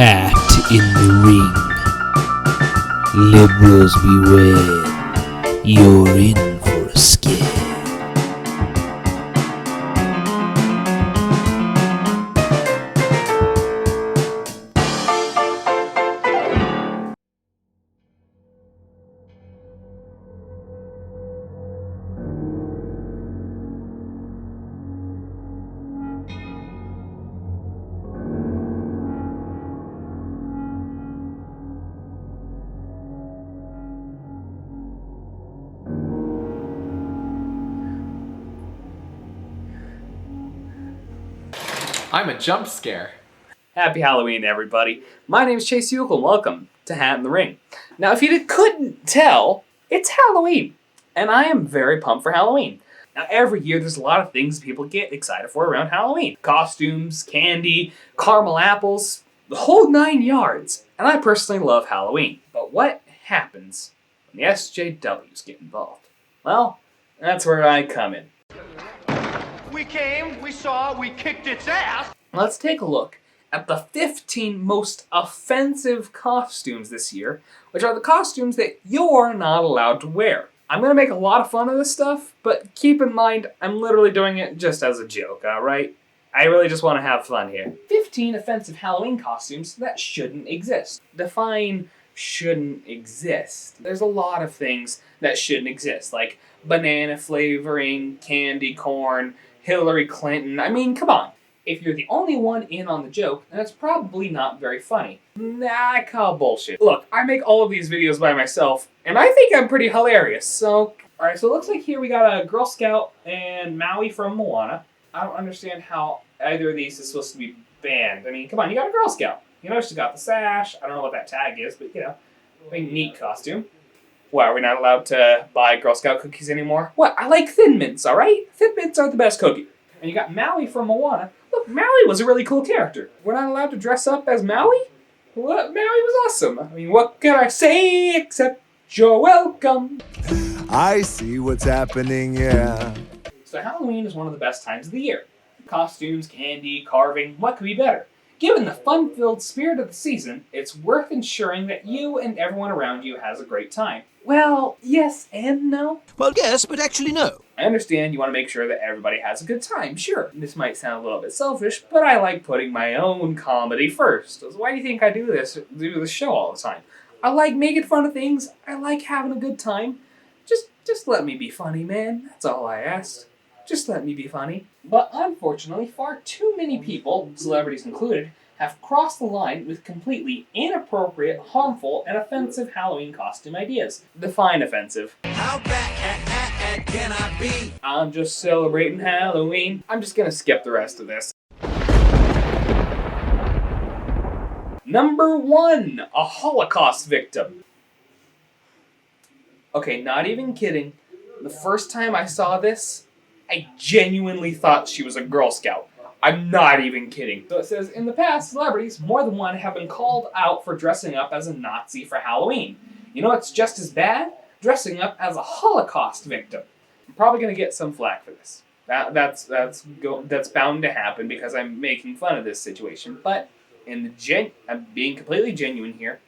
Hat in the ring. Liberals beware. You're in for a scare. I'm a jump scare. Happy Halloween, everybody. My name is Chase Hukill. Welcome to Hat in the Ring. Now, if you couldn't tell, it's Halloween, and I am very pumped for Halloween. Now, every year there's a lot of things people get excited for around Halloween. Costumes, candy, caramel apples, the whole 9 yards. And I personally love Halloween. But what happens when the SJWs get involved? Well, that's where I come in. We came, we saw, we kicked its ass. Let's take a look at the 15 most offensive costumes this year, which are the costumes that you're not allowed to wear. I'm going to make a lot of fun of this stuff, but keep in mind, I'm literally doing it just as a joke, alright? I really just want to have fun here. 15 offensive Halloween costumes that shouldn't exist. Define shouldn't exist. There's a lot of things that shouldn't exist, like banana flavoring, candy corn, Hillary Clinton. I mean, come on. If you're the only one in on the joke, then it's probably not very funny. Nah, I call bullshit. Look, I make all of these videos by myself, and I think I'm pretty hilarious, so... Alright, so it looks like here we got a Girl Scout and Maui from Moana. I don't understand how either of these is supposed to be banned. I mean, come on, you got a Girl Scout. You know, she's got the sash. I don't know what that tag is, but, you know, a neat costume. What, are we not allowed to buy Girl Scout cookies anymore? What, I like Thin Mints, alright? Thin Mints are the best cookie. And you got Maui from Moana. Look, Maui was a really cool character. We're not allowed to dress up as Maui? What? Maui was awesome. I mean, what can I say except you're welcome? I see what's happening, yeah. So Halloween is one of the best times of the year. Costumes, candy, carving, what could be better? Given the fun-filled spirit of the season, it's worth ensuring that you and everyone around you has a great time. Well, yes and no. Well, yes, but actually no. I understand you want to make sure that everybody has a good time, sure. This might sound a little bit selfish, but I like putting my own comedy first. So why do you think I do this show all the time? I like making fun of things. I like having a good time. Just let me be funny, man. That's all I ask. Just let me be funny. But unfortunately, far too many people, celebrities included, have crossed the line with completely inappropriate, harmful, and offensive Halloween costume ideas. Define offensive. How bad can I be? I'm just celebrating Halloween. I'm just gonna skip the rest of this. Number 1, a Holocaust victim. Okay, not even kidding. The first time I saw this, I genuinely thought she was a Girl Scout. I'm not even kidding. So it says, in the past, celebrities, more than one, have been called out for dressing up as a Nazi for Halloween. You know what's just as bad? Dressing up as a Holocaust victim. I'm probably going to get some flack for this. That's bound to happen because I'm making fun of this situation. But I'm being completely genuine here.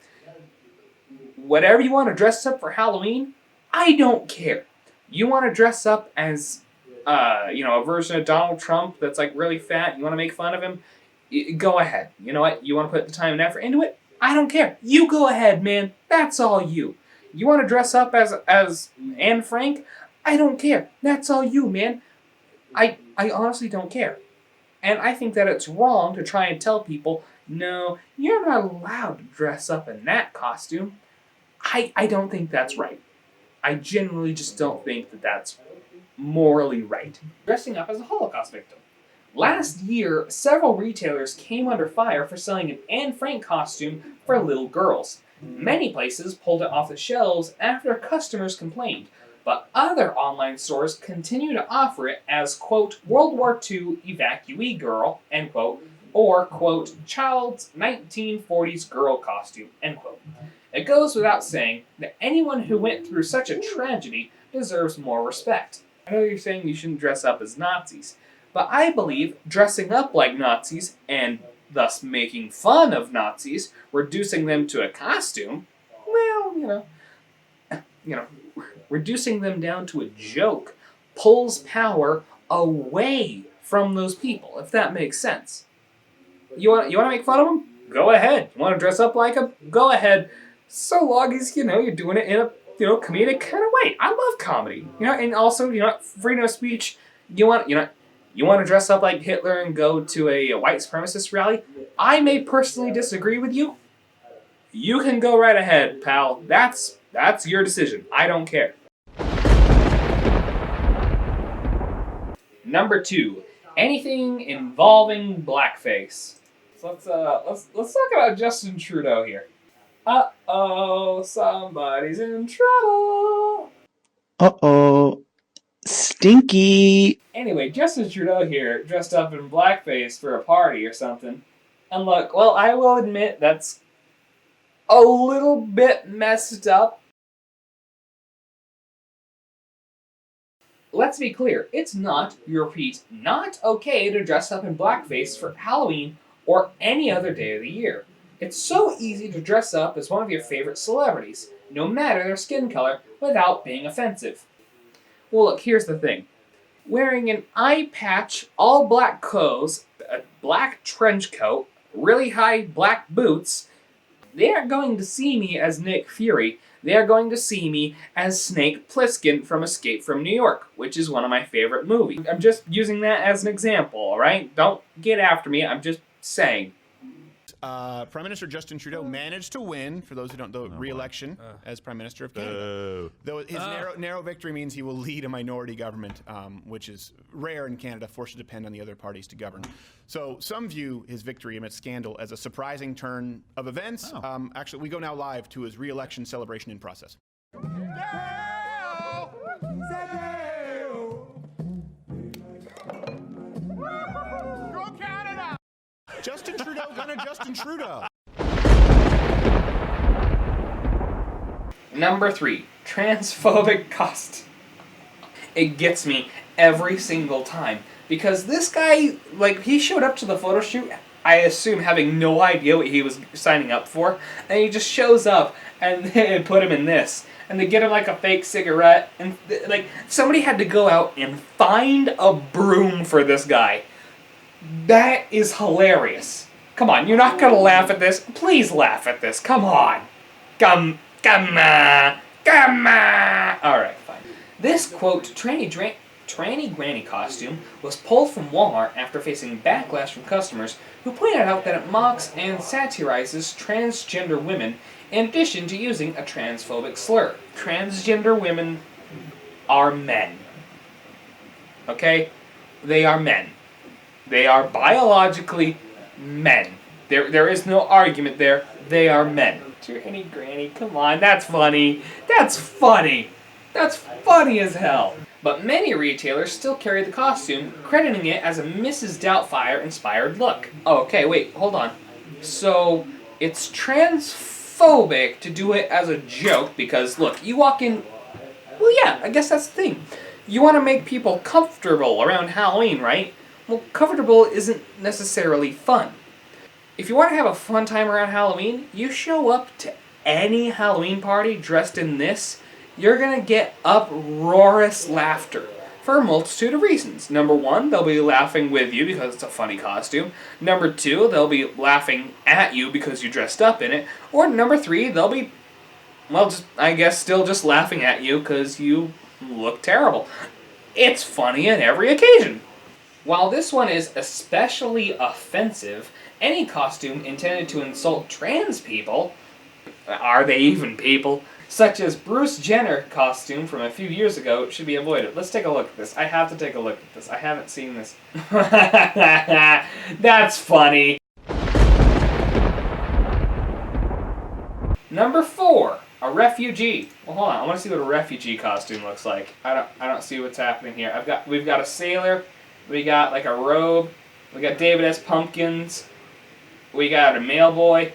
Whatever you want to dress up for Halloween, I don't care. You want to dress up as a version of Donald Trump that's like really fat, you want to make fun of him, go ahead. You know what? You want to put the time and effort into it? I don't care. You go ahead, man. That's all you. You want to dress up as Anne Frank? I don't care. That's all you, man. I honestly don't care. And I think that it's wrong to try and tell people, no, you're not allowed to dress up in that costume. I don't think that's right. I genuinely just don't think that that's morally right. Dressing up as a Holocaust victim. Last year, several retailers came under fire for selling an Anne Frank costume for little girls. Many places pulled it off the shelves after customers complained, but other online stores continue to offer it as, quote, World War II evacuee girl, end quote, or, quote, child's 1940s girl costume, end quote. It goes without saying that anyone who went through such a tragedy deserves more respect. I know you're saying you shouldn't dress up as Nazis, but I believe dressing up like Nazis and thus making fun of Nazis, reducing them to a costume, well, reducing them down to a joke pulls power away from those people, if that makes sense. You want to make fun of them? Go ahead. You want to dress up like them? Go ahead. So long as you're doing it in a comedic kind of way. I love comedy. And also freedom of speech. You want to dress up like Hitler and go to a white supremacist rally? I may personally disagree with you. You can go right ahead, pal. That's your decision. I don't care. Number 2, anything involving blackface. So let's talk about Justin Trudeau here. Uh-oh, somebody's in trouble. Uh-oh. Stinky. Anyway, Justin Trudeau here, dressed up in blackface for a party or something. And look, well, I will admit that's a little bit messed up. Let's be clear, it's not, you repeat, not okay to dress up in blackface for Halloween or any other day of the year. It's so easy to dress up as one of your favorite celebrities, no matter their skin color, without being offensive. Well, look, here's the thing. Wearing an eye patch, all black clothes, a black trench coat, really high black boots, they aren't going to see me as Nick Fury. They are going to see me as Snake Plissken from Escape from New York, which is one of my favorite movies. I'm just using that as an example, alright? Don't get after me, I'm just saying. Prime Minister Justin Trudeau managed to win, for those who don't know, re-election as Prime Minister of Canada. Though his narrow victory means he will lead a minority government, which is rare in Canada, forced to depend on the other parties to govern. So some view his victory amidst scandal as a surprising turn of events. Actually, we go now live to his re-election celebration in process. Justin Trudeau gonna Justin Trudeau. Number 3, transphobic costume. It gets me every single time. Because this guy, he showed up to the photo shoot, I assume having no idea what he was signing up for, and he just shows up and they put him in this. And they get him a fake cigarette, and somebody had to go out and find a broom for this guy. That is hilarious. Come on, you're not gonna laugh at this? Please laugh at this. Come on. Come on. Alright, fine. This, quote, tranny granny costume was pulled from Walmart after facing backlash from customers who pointed out that it mocks and satirizes transgender women in addition to using a transphobic slur. Transgender women are men. Okay? They are men. They are biologically men. There is no argument there. They are men. Tranny granny, come on, that's funny. That's funny. That's funny as hell. But many retailers still carry the costume, crediting it as a Mrs. Doubtfire-inspired look. Oh, okay, wait, hold on. So, it's transphobic to do it as a joke because, look, you walk in... Well, yeah, I guess that's the thing. You want to make people comfortable around Halloween, right? Well, comfortable isn't necessarily fun. If you want to have a fun time around Halloween, you show up to any Halloween party dressed in this, you're gonna get uproarious laughter for a multitude of reasons. Number 1, they'll be laughing with you because it's a funny costume. Number 2, they'll be laughing at you because you dressed up in it. Or number 3, they'll be, still just laughing at you because you look terrible. It's funny on every occasion. While this one is especially offensive, any costume intended to insult trans people, are they even people, such as Bruce Jenner costume from a few years ago, should be avoided. Let's take a look at this. I have to take a look at this. I haven't seen this. That's funny. Number 4, a refugee. Well, hold on. I want to see what a refugee costume looks like. I don't see what's happening here. We've got a sailor. We got a robe. We got David S. Pumpkins. We got a mailboy.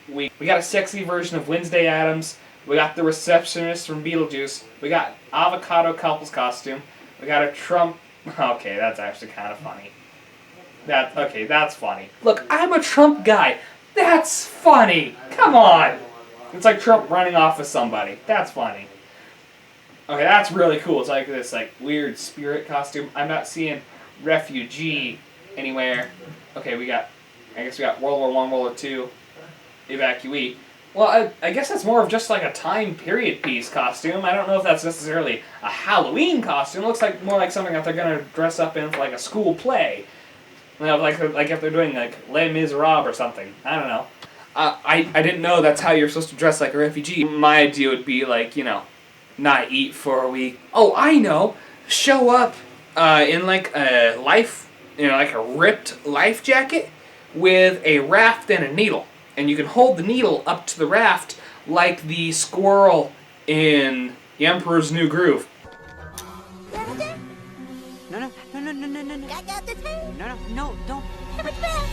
We got a sexy version of Wednesday Addams. We got the receptionist from Beetlejuice. We got avocado couple's costume. We got a Trump... Okay, that's actually kind of funny. That's funny. Look, I'm a Trump guy. That's funny. Come on. It's like Trump running off with somebody. That's funny. Okay, that's really cool. It's like this weird spirit costume. I'm not seeing refugee anywhere. Okay, I guess we got World War I, World War II, evacuee. Well, I guess that's more of just like a time period piece costume. I don't know if that's necessarily a Halloween costume. It looks like more like something that they're gonna dress up in for like a school play. You know, like if they're doing like Les Miserables or something. I don't know. I didn't know that's how you're supposed to dress like a refugee. My idea would be like, not eat for a week. Oh, I know. Show up in like a life, like a ripped life jacket with a raft and a needle. And you can hold the needle up to the raft like the squirrel in The Emperor's New Groove. No. I got this hand. No, don't. Have it back.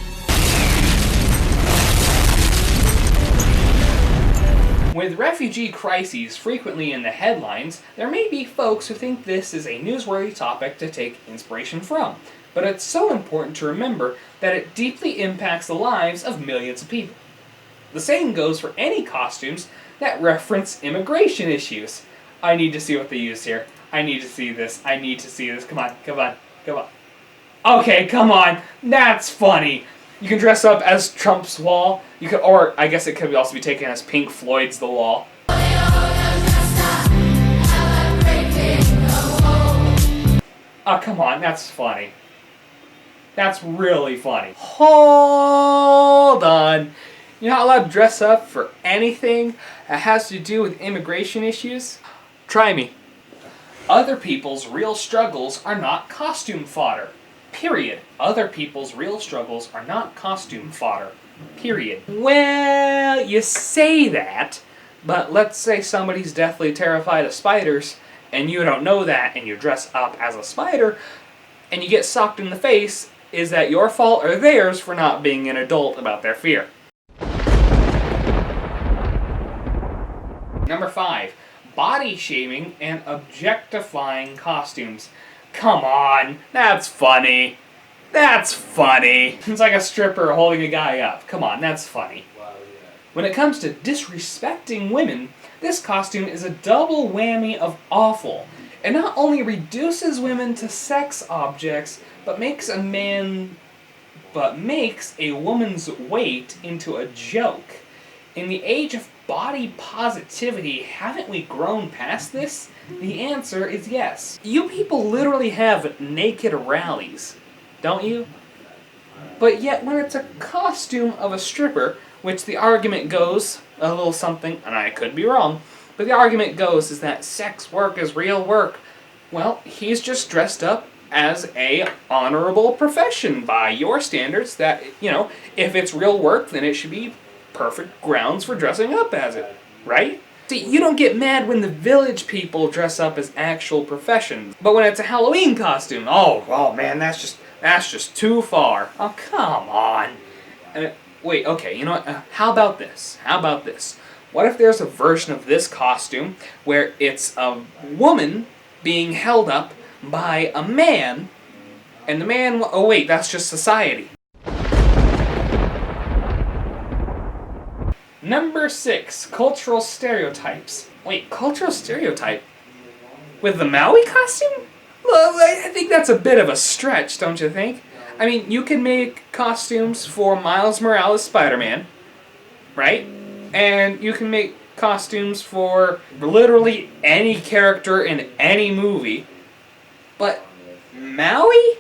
With refugee crises frequently in the headlines, there may be folks who think this is a newsworthy topic to take inspiration from. But it's so important to remember that it deeply impacts the lives of millions of people. The same goes for any costumes that reference immigration issues. I need to see what they use here. I need to see this. Come on. Okay, come on. That's funny. You can dress up as Trump's Wall. Or I guess it could also be taken as Pink Floyd's The Wall. Oh, come on. That's funny. That's really funny. Hold on. You're not allowed to dress up for anything that has to do with immigration issues? Try me. Other people's real struggles are not costume fodder. Period. Other people's real struggles are not costume fodder. Period. Well, you say that, but let's say somebody's deathly terrified of spiders, and you don't know that, and you dress up as a spider, and you get socked in the face. Is that your fault or theirs for not being an adult about their fear? Number 5. Body shaming and objectifying costumes. Come on, that's funny. It's like a stripper holding a guy up. Come on, that's funny. When it comes to disrespecting women, this costume is a double whammy of awful. It not only reduces women to sex objects, but makes a woman's weight into a joke. In the age of body positivity, haven't we grown past this? The answer is yes. You people literally have naked rallies, don't you? But yet when it's a costume of a stripper, which the argument goes, a little something, and I could be wrong, but the argument goes is that sex work is real work. Well, he's just dressed up as a honorable profession by your standards that, if it's real work, then it should be perfect grounds for dressing up as it, right? See, you don't get mad when the village people dress up as actual professions, but when it's a Halloween costume, oh man, that's just too far. Oh, come on. Wait, okay, you know what? How about this? What if there's a version of this costume where it's a woman being held up by a man, and the man, oh wait, that's just society. Number 6, cultural stereotypes. Wait, cultural stereotype? With the Maui costume? Well, I think that's a bit of a stretch, don't you think? I mean, you can make costumes for Miles Morales' Spider-Man, right? And you can make costumes for literally any character in any movie. But Maui?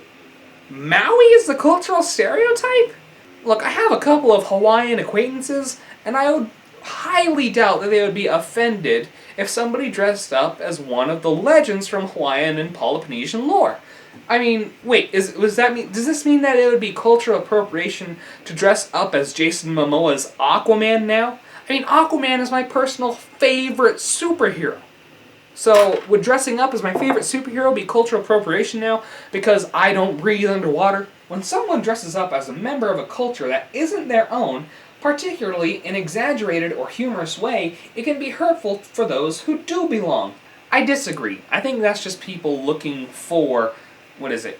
Maui is the cultural stereotype? Look, I have a couple of Hawaiian acquaintances, and I would highly doubt that they would be offended if somebody dressed up as one of the legends from Hawaiian and Polynesian lore. I mean, wait, does this mean that it would be cultural appropriation to dress up as Jason Momoa's Aquaman now? I mean, Aquaman is my personal favorite superhero. So, would dressing up as my favorite superhero be cultural appropriation now because I don't breathe underwater? When someone dresses up as a member of a culture that isn't their own, particularly in an exaggerated or humorous way, it can be hurtful for those who do belong. I disagree. I think that's just people looking for,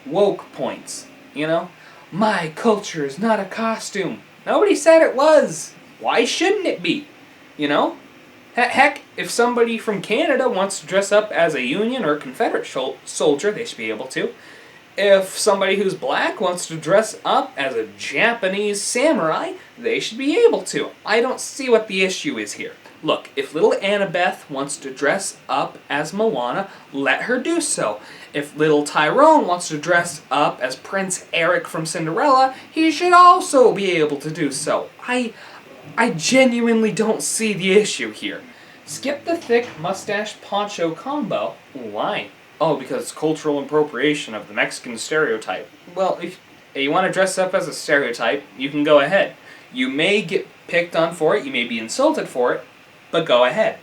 woke points, my culture is not a costume. Nobody said it was. Why shouldn't it be? You know? Heck, if somebody from Canada wants to dress up as a Union or Confederate soldier, they should be able to. If somebody who's black wants to dress up as a Japanese samurai, they should be able to. I don't see what the issue is here. Look, if little Annabeth wants to dress up as Moana, let her do so. If little Tyrone wants to dress up as Prince Eric from Cinderella, he should also be able to do so. I genuinely don't see the issue here. Skip the thick mustache poncho combo. Why? Oh, because it's cultural appropriation of the Mexican stereotype. Well, if you want to dress up as a stereotype, you can go ahead. You may get picked on for it, you may be insulted for it, but go ahead.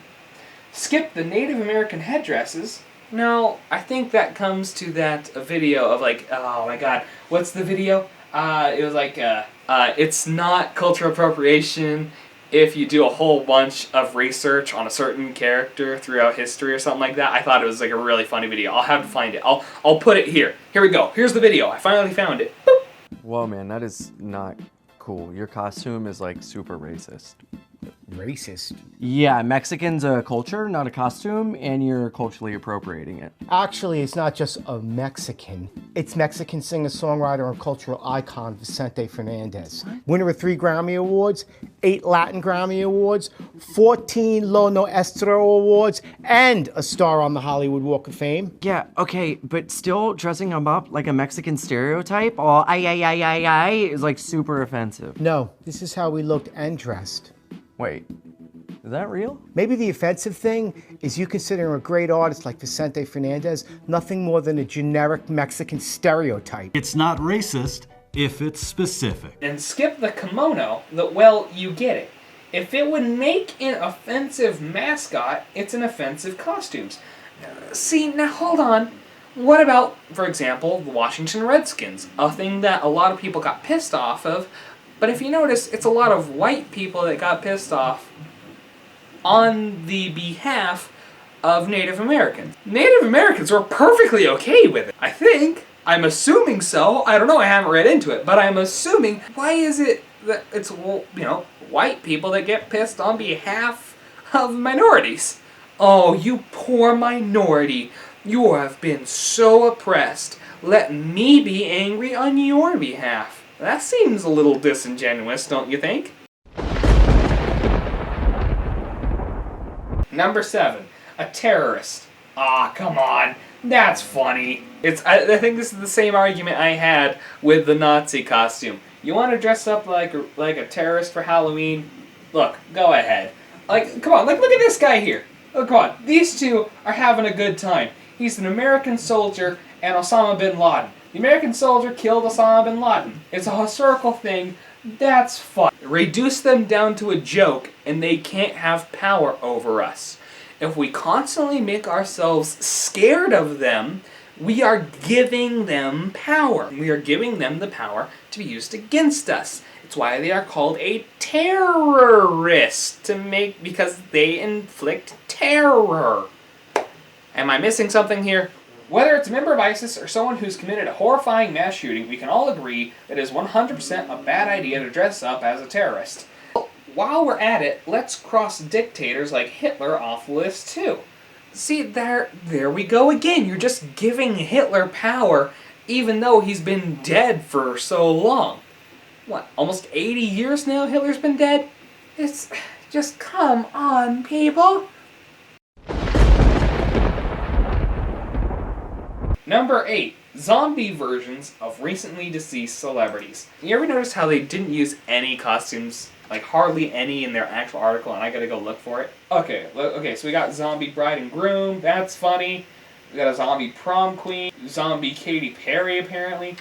Skip the Native American headdresses. No, I think that comes to a video of like, oh my god, what's the video? It was like, it's not cultural appropriation if you do a whole bunch of research on a certain character throughout history or something like that. I thought it was like a really funny video. I'll have to find it. I'll put it here. Here we go. Here's the video. I finally found it. Boop. Whoa, man, that is not cool. Your costume is like super racist. Racist? Yeah, Mexican's a culture, not a costume, and you're culturally appropriating it. Actually, it's not just a Mexican. It's Mexican singer-songwriter and cultural icon Vicente Fernandez. Winner of 3 Grammy Awards, 8 Latin Grammy Awards, 14 Lo Nuestro Awards, and a star on the Hollywood Walk of Fame. Yeah, okay, but still dressing him up like a Mexican stereotype, all ay, is like super offensive. No, this is how we looked and dressed. Wait, is that real? Maybe the offensive thing is you considering a great artist like Vicente Fernandez nothing more than a generic Mexican stereotype. It's not racist if it's specific. And skip the kimono, well, you get it. If it would make an offensive mascot, it's an offensive costumes. See, now hold on. What about, for example, the Washington Redskins? A thing that a lot of people got pissed off of. But if you notice, it's a lot of white people that got pissed off on the behalf of Native Americans. Native Americans were perfectly okay with it, I think. I'm assuming so. I don't know, I haven't read into it, but I'm assuming. Why is it that it's, white people that get pissed on behalf of minorities? Oh, you poor minority. You have been so oppressed. Let me be angry on your behalf. That seems a little disingenuous, don't you think? Number 7, a terrorist. Ah, come on. That's funny. I think this is the same argument I had with the Nazi costume. You want to dress up like a terrorist for Halloween? Look, go ahead. Like, come on, look at this guy here. Oh, come on. These two are having a good time. He's an American soldier and Osama bin Laden. The American soldier killed Osama bin Laden. It's a historical thing. That's fun. Reduce them down to a joke and they can't have power over us. If we constantly make ourselves scared of them, we are giving them power. We are giving them the power to be used against us. It's why they are called a terrorist, because they inflict terror. Am I missing something here? Whether it's a member of ISIS or someone who's committed a horrifying mass shooting, we can all agree that it is 100% a bad idea to dress up as a terrorist. While we're at it, let's cross dictators like Hitler off the list too. See, there we go again. You're just giving Hitler power even though he's been dead for so long. What, almost 80 years now Hitler's been dead? It's just, come on, people. Number 8, zombie versions of recently deceased celebrities. You ever notice how they didn't use any costumes, like hardly any in their actual article, and I gotta go look for it? Okay, so we got zombie bride and groom, that's funny. We got a zombie prom queen, zombie Katy Perry apparently.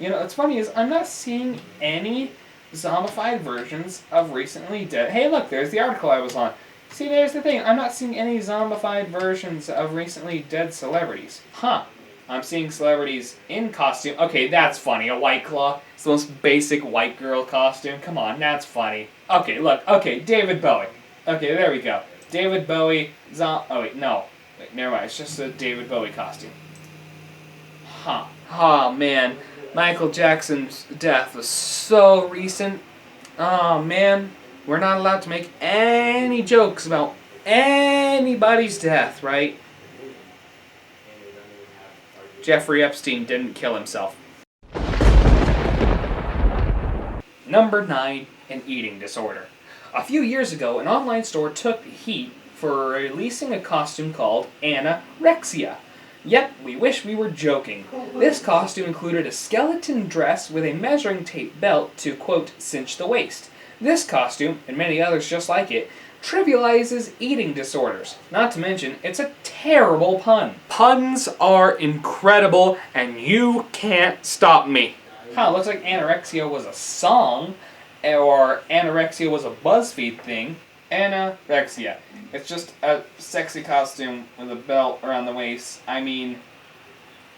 What's funny is I'm not seeing any zombified versions of recently dead. Hey look, there's the article I was on. See, there's the thing, I'm not seeing any zombified versions of recently dead celebrities. Huh. I'm seeing celebrities in costume. Okay, that's funny. A White Claw. It's the most basic white girl costume. Come on, that's funny. Okay, look. Okay, David Bowie. Okay, there we go. David Bowie. Oh, wait, no. Wait, never mind. It's just a David Bowie costume. Huh. Oh, man. Michael Jackson's death was so recent. Oh man, we're not allowed to make any jokes about anybody's death, right? Jeffrey Epstein didn't kill himself. Number 9, an eating disorder. A few years ago, an online store took heat for releasing a costume called anorexia. Yep, we wish we were joking. This costume included a skeleton dress with a measuring tape belt to, quote, cinch the waist. This costume, and many others just like it, trivializes eating disorders. Not to mention, it's a terrible pun. Puns are incredible, and you can't stop me. Huh, looks like anorexia was a song, or anorexia was a BuzzFeed thing. Anorexia. It's just a sexy costume with a belt around the waist. I mean,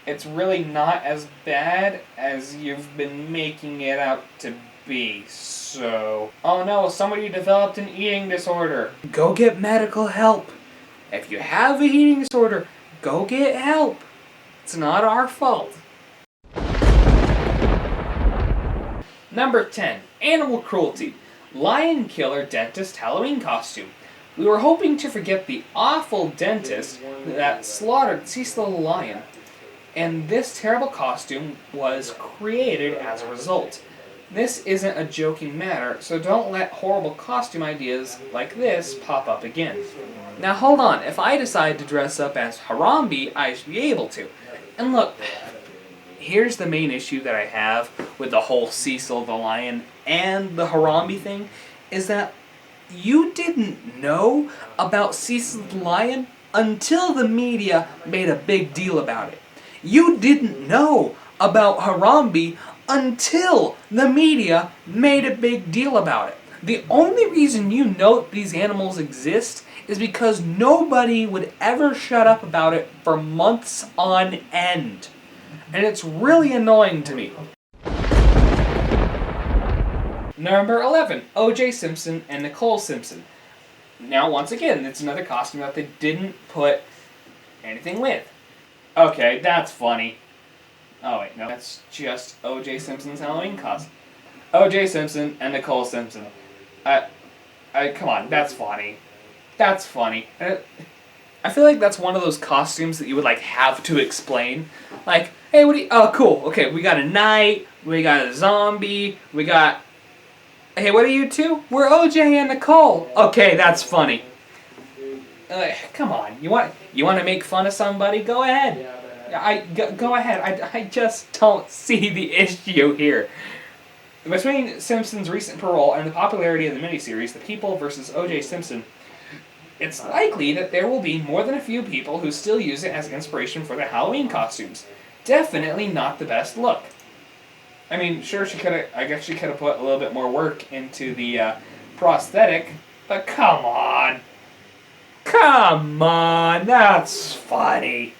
it's really not as bad as you've been making it out to be, so... Oh no, somebody developed an eating disorder. Go get medical help. If you have a eating disorder, go get help. It's not our fault. Number 10, animal cruelty. Lion killer dentist Halloween costume. We were hoping to forget the awful dentist that slaughtered Cecil the lion, and this terrible costume was created as a result. This isn't a joking matter, so don't let horrible costume ideas like this pop up again. Now hold on, if I decide to dress up as Harambe, I should be able to. And look, here's the main issue that I have with the whole Cecil the lion and the Harambe thing, is that you didn't know about Cecil the lion until the media made a big deal about it. You didn't know about Harambe until the media made a big deal about it. The only reason you know these animals exist is because nobody would ever shut up about it for months on end. And it's really annoying to me. Number 11, O.J. Simpson and Nicole Simpson. Now, once again, it's another costume that they didn't put anything with. Okay, that's funny. Oh wait, no, that's just O.J. Simpson's Halloween costume. O.J. Simpson and Nicole Simpson. Come on, that's funny. That's funny. I feel like that's one of those costumes that you would like have to explain. Like, hey, what do you... Oh, cool. Okay, we got a knight, we got a zombie, we got... Hey, what are you two? We're OJ and Nicole. Okay, that's funny. Come on, you want to make fun of somebody? Go ahead. Go ahead. I just don't see the issue here. Between Simpson's recent parole and the popularity of the miniseries, The People vs. O.J. Simpson, it's likely that there will be more than a few people who still use it as inspiration for their Halloween costumes. Definitely not the best look. I mean, sure, I guess she could have put a little bit more work into the prosthetic, but come on. Come on, that's funny.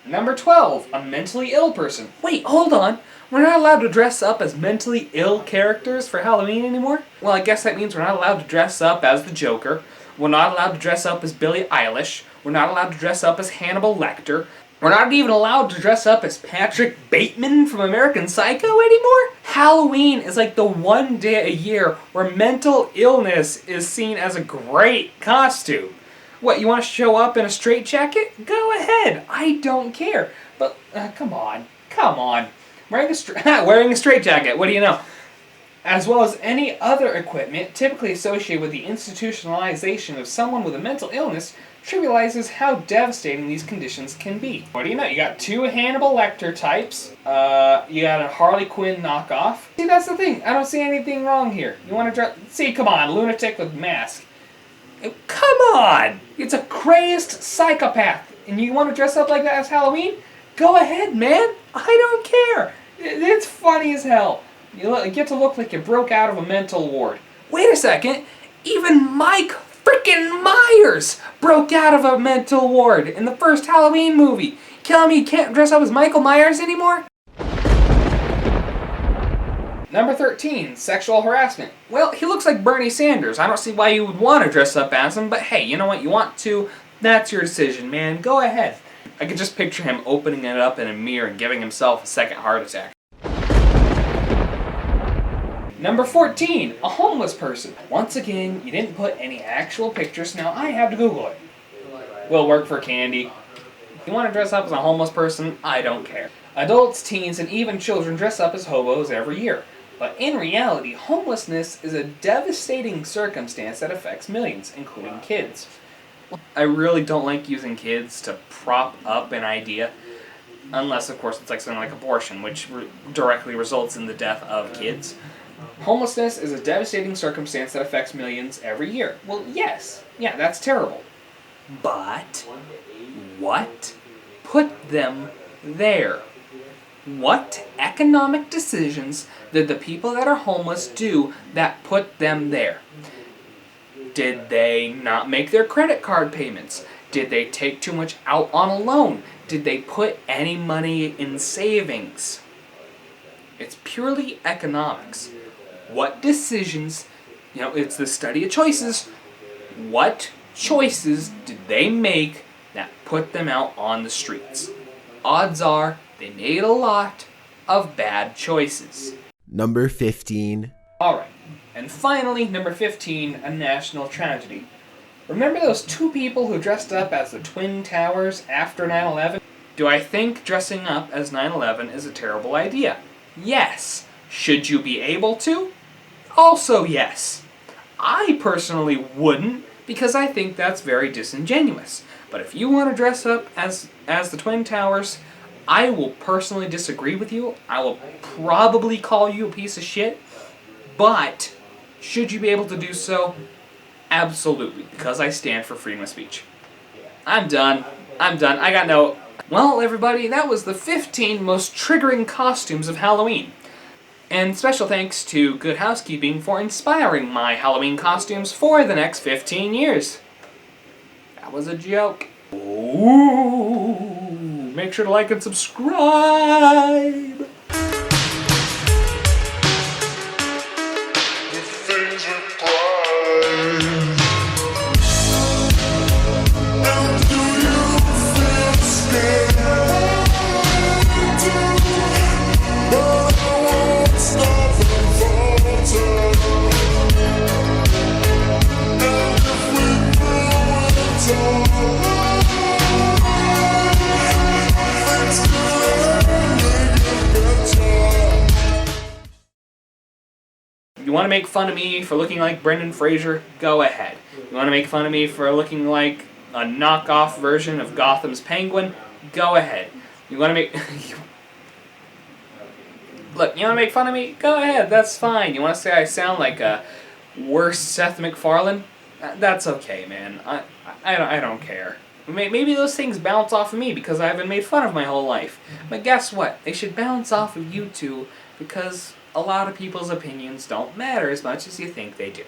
Number 12, a mentally ill person. Wait, hold on. We're not allowed to dress up as mentally ill characters for Halloween anymore? Well, I guess that means we're not allowed to dress up as the Joker. We're not allowed to dress up as Billie Eilish. We're not allowed to dress up as Hannibal Lecter. We're not even allowed to dress up as Patrick Bateman from American Psycho anymore? Halloween is like the one day a year where mental illness is seen as a great costume. What, you want to show up in a straitjacket? Go ahead, I don't care. But, come on. Wearing a straitjacket, what do you know? As well as any other equipment typically associated with the institutionalization of someone with a mental illness, trivializes how devastating these conditions can be. What do you know? You got two Hannibal Lecter types. You got a Harley Quinn knockoff. See, that's the thing. I don't see anything wrong here. You want to dress... See, come on, lunatic with mask. Come on! It's a crazed psychopath. And you want to dress up like that as Halloween? Go ahead, man. I don't care. It's funny as hell. You get to look like you broke out of a mental ward. Wait a second. Even Mike frickin' Myers broke out of a mental ward in the first Halloween movie. Telling me you can't dress up as Michael Myers anymore? Number 13, sexual harassment. Well, he looks like Bernie Sanders. I don't see why you would want to dress up as him, but hey, you know what? You want to, that's your decision, man. Go ahead. I could just picture him opening it up in a mirror and giving himself a second heart attack. Number 14, a homeless person. Once again, you didn't put any actual pictures, now I have to Google it. Will work for candy. If you want to dress up as a homeless person, I don't care. Adults, teens, and even children dress up as hobos every year. But in reality, homelessness is a devastating circumstance that affects millions, including kids. I really don't like using kids to prop up an idea, unless of course it's like something like abortion, which directly results in the death of kids. Homelessness is a devastating circumstance that affects millions every year. Well, yes. Yeah, that's terrible. But what put them there? What economic decisions did the people that are homeless do that put them there? Did they not make their credit card payments? Did they take too much out on a loan? Did they put any money in savings? It's purely economics. What decisions, it's the study of choices. What choices did they make that put them out on the streets? Odds are they made a lot of bad choices. Number 15. Alright, and finally, number 15, a national tragedy. Remember those two people who dressed up as the Twin Towers after 9/11? Do I think dressing up as 9/11 is a terrible idea? Yes. Should you be able to? Also yes. I personally wouldn't, because I think that's very disingenuous. But if you want to dress up as the Twin Towers, I will personally disagree with you. I will probably call you a piece of shit. But should you be able to do so? Absolutely, because I stand for freedom of speech. I'm done. I got no... Well, everybody, that was the 15 most triggering costumes of Halloween. And special thanks to Good Housekeeping for inspiring my Halloween costumes for the next 15 years. That was a joke. Ooh, make sure to like and subscribe. You want to make fun of me for looking like Brendan Fraser? Go ahead. You want to make fun of me for looking like a knockoff version of Gotham's Penguin? Go ahead. You want to make... Look, you want to make fun of me? Go ahead, that's fine. You want to say I sound like a worse Seth MacFarlane? That's okay, man. I don't care. Maybe those things bounce off of me because I've been made fun of my whole life. But guess what? They should bounce off of you two because a lot of people's opinions don't matter as much as you think they do.